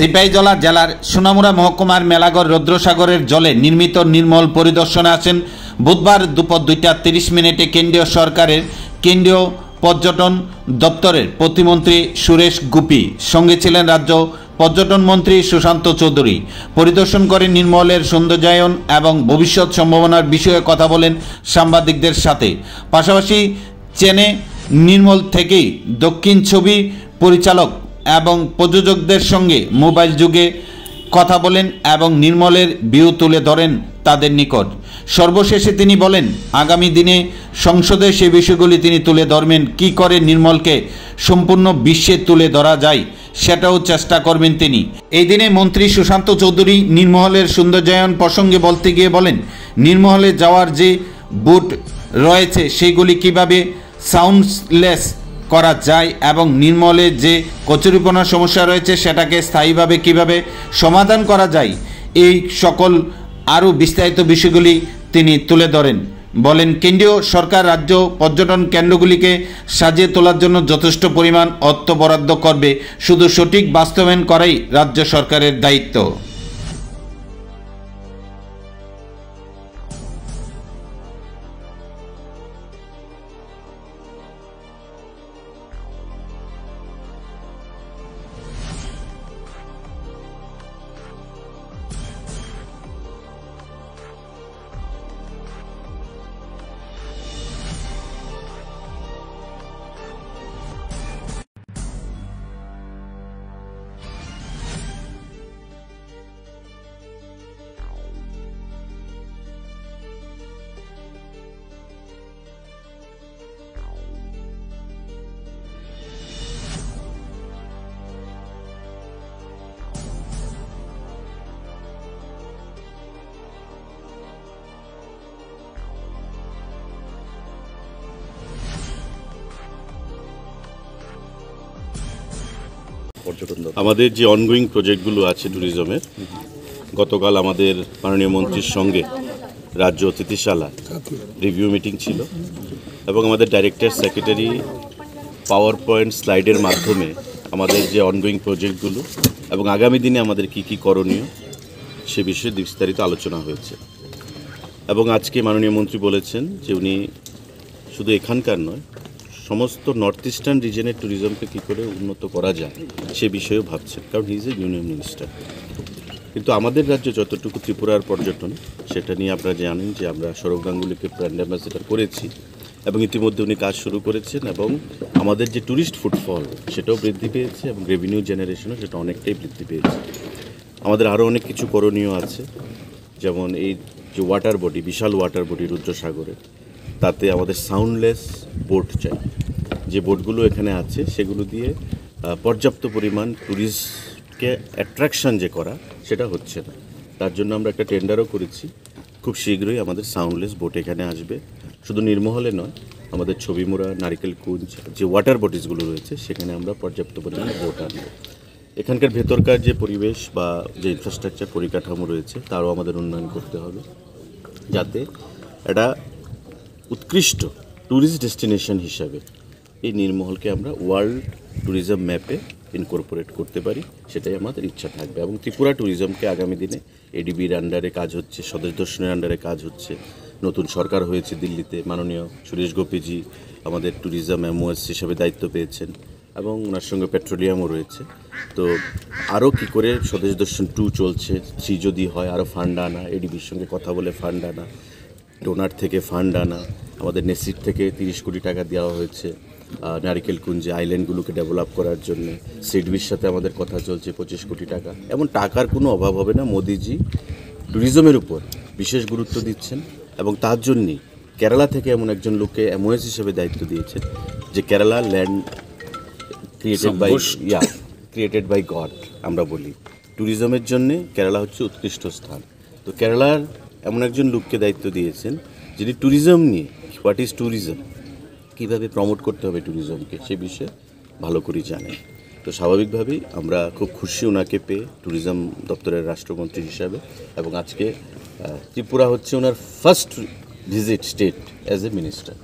সিপাহীজলা জেলার সোনামুড়া মহকুমার মেলাগড় রুদ্রসাগরের জলে নির্মিত নির্মল পরিদর্শনে আসেন বুধবার দুপুর 2:30 কেন্দ্রীয় সরকারের কেন্দ্রীয় পর্যটন দপ্তরের প্রতিমন্ত্রী সুরেশ গুপি। সঙ্গে ছিলেন রাজ্য পর্যটন মন্ত্রী সুশান্ত চৌধুরী। পরিদর্শন করে নির্মলের সৌন্দর্যায়ন এবং ভবিষ্যৎ সম্ভাবনার বিষয়ে কথা বলেন সাংবাদিকদের সাথে। পাশাপাশি চেনে নির্মল থেকেই দক্ষিণ ছবি পরিচালক এবং প্রযোজকদের সঙ্গে মোবাইল যুগে কথা বলেন এবং নির্মলের ভিউ তুলে ধরেন তাদের নিকট। সর্বশেষে তিনি বলেন, আগামী দিনে সংসদে সেই বিষয়গুলি তিনি তুলে ধরবেন। কী করে নির্মলকে সম্পূর্ণ বিশ্বে তুলে ধরা যায় সেটাও চেষ্টা করবেন তিনি। এই দিনে মন্ত্রী সুশান্ত চৌধুরী নির্মলের সৌন্দর্যায়ন প্রসঙ্গে বলতে গিয়ে বলেন, নির্মলে যাওয়ার যে বুট রয়েছে সেগুলি কিভাবে সাউন্ডলেস করা যায় এবং নির্মলে যে কচুরিপনার সমস্যা রয়েছে সেটাকে স্থায়ীভাবে কিভাবে সমাধান করা যায়, এই সকল আরও বিস্তারিত বিষয়গুলি তিনি তুলে ধরেন। বলেন, কেন্দ্রীয় সরকার রাজ্য পর্যটন কেন্দ্রগুলিকে সাজিয়ে তোলার জন্য যথেষ্ট পরিমাণ অর্থ বরাদ্দ করবে, শুধু সঠিক বাস্তবায়ন করাই রাজ্য সরকারের দায়িত্ব। আমাদের যে অনগোয়িং প্রজেক্টগুলো আছে ট্যুরিজমের, গতকাল আমাদের মাননীয় মন্ত্রীর সঙ্গে রাজ্য অতিথিশালা রিভিউ মিটিং ছিল এবং আমাদের ডাইরেক্টর সেক্রেটারি পাওয়ার পয়েন্ট স্লাইডের মাধ্যমে আমাদের যে অনগোয়িং প্রজেক্টগুলো এবং আগামী দিনে আমাদের কি কি করণীয় সে বিষয়ে বিস্তারিত আলোচনা হয়েছে। এবং আজকে মাননীয় মন্ত্রী বলেছেন যে উনি শুধু এখানকার নয়, সমস্ত নর্থ ইস্টার্ন রিজনের ট্যুরিজমকে কী করে উন্নত করা যায় সে বিষয়েও ভাবছেন, কারণ he is a union minister. কিন্তু আমাদের রাজ্যে যতটুকু ত্রিপুরার পর্যটন সেটা নিয়ে আপনারা জানেন যে আমরা সৌরভ গাঙ্গুলিকে ব্র্যান্ড অ্যাম্বাসেডর করেছি এবং ইতিমধ্যে উনি কাজ শুরু করেছেন এবং আমাদের যে ট্যুরিস্ট ফুটফল সেটাও বৃদ্ধি পেয়েছে এবং রেভিনিউ জেনারেশনও সেটা অনেকটাই বৃদ্ধি পেয়েছে। আমাদের আরও অনেক কিছু করণীয় আছে, যেমন এই যে ওয়াটার বডি, বিশাল ওয়াটার বডি রুদ্রসাগরে, তাতে আমাদের সাউন্ডলেস বোট চাই। যে বোটগুলো এখানে আছে সেগুলো দিয়ে পর্যাপ্ত পরিমাণ ট্যুরিস্টকে অ্যাট্রাকশন যে করা সেটা হচ্ছে না। তার জন্য আমরা একটা টেন্ডারও করেছি, খুব শীঘ্রই আমাদের সাউন্ডলেস বোট এখানে আসবে। শুধু নির্মহলে নয়, আমাদের ছবিমুড়া, নারিকেলকুঞ্জ যে ওয়াটার বডিজগুলো রয়েছে সেখানে আমরা পর্যাপ্ত পরিমাণে বোট আনব। এখানকার ভেতরকার যে পরিবেশ বা যে ইনফ্রাস্ট্রাকচার পরিকাঠামো রয়েছে তারও আমাদের উন্নয়ন করতে হবে, যাতে এটা উৎকৃষ্ট ট্যুরিস্ট ডেস্টিনেশন হিসাবে এই নির্মহলকে আমরা ওয়ার্ল্ড ট্যুরিজম ম্যাপে ইনকর্পোরেট করতে পারি, সেটাই আমাদের ইচ্ছা থাকবে। এবং ত্রিপুরা ট্যুরিজমকে আগামী দিনে এডিবির আন্ডারে কাজ হচ্ছে, স্বদেশ দর্শনের আন্ডারে কাজ হচ্ছে, নতুন সরকার হয়েছে দিল্লিতে, মাননীয় সুরেশ গোপীজি আমাদের ট্যুরিজম এমওএস হিসাবে দায়িত্ব পেয়েছেন এবং ওনার সঙ্গে পেট্রোলিয়ামও রয়েছে। তো আরও কী করে স্বদেশ দর্শন 2 চলছে, 3 যদি হয় আরও ফান্ড আনা, এডিবির সঙ্গে কথা বলে ফান্ড আনা, ডোনার থেকে ফান্ড আনা, আমাদের নেসিট থেকে 30 কোটি টাকা দেওয়া হয়েছে নারিকেলকুঞ্জে আইল্যান্ডগুলোকে ডেভেলপ করার জন্য। সিডবির সাথে আমাদের কথা চলছে 25 কোটি টাকা। এমন টাকার কোনো অভাব হবে না। মোদিজি ট্যুরিজমের উপর বিশেষ গুরুত্ব দিচ্ছেন এবং তার জন্যই কেরালা থেকে এমন একজন লোককে এমওএস হিসেবে দায়িত্ব দিয়েছেন যে Kerala land created by God আমরা বলি। ট্যুরিজমের জন্যে কেরালা হচ্ছে উৎকৃষ্ট স্থান। তো কেরালার এমন একজন লোককে দায়িত্ব দিয়েছেন যিনি ট্যুরিজম নিয়ে, হোয়াট ইজ ট্যুরিজম, কীভাবে প্রমোট করতে হবে ট্যুরিজমকে সে বিষয়ে ভালো করে জানেন। তো স্বাভাবিকভাবেই আমরা খুব খুশি ওনাকে পেয়ে ট্যুরিজম দপ্তরের রাষ্ট্রমন্ত্রী হিসাবে। এবং আজকে ত্রিপুরা হচ্ছে ওনার first visit state as a minister.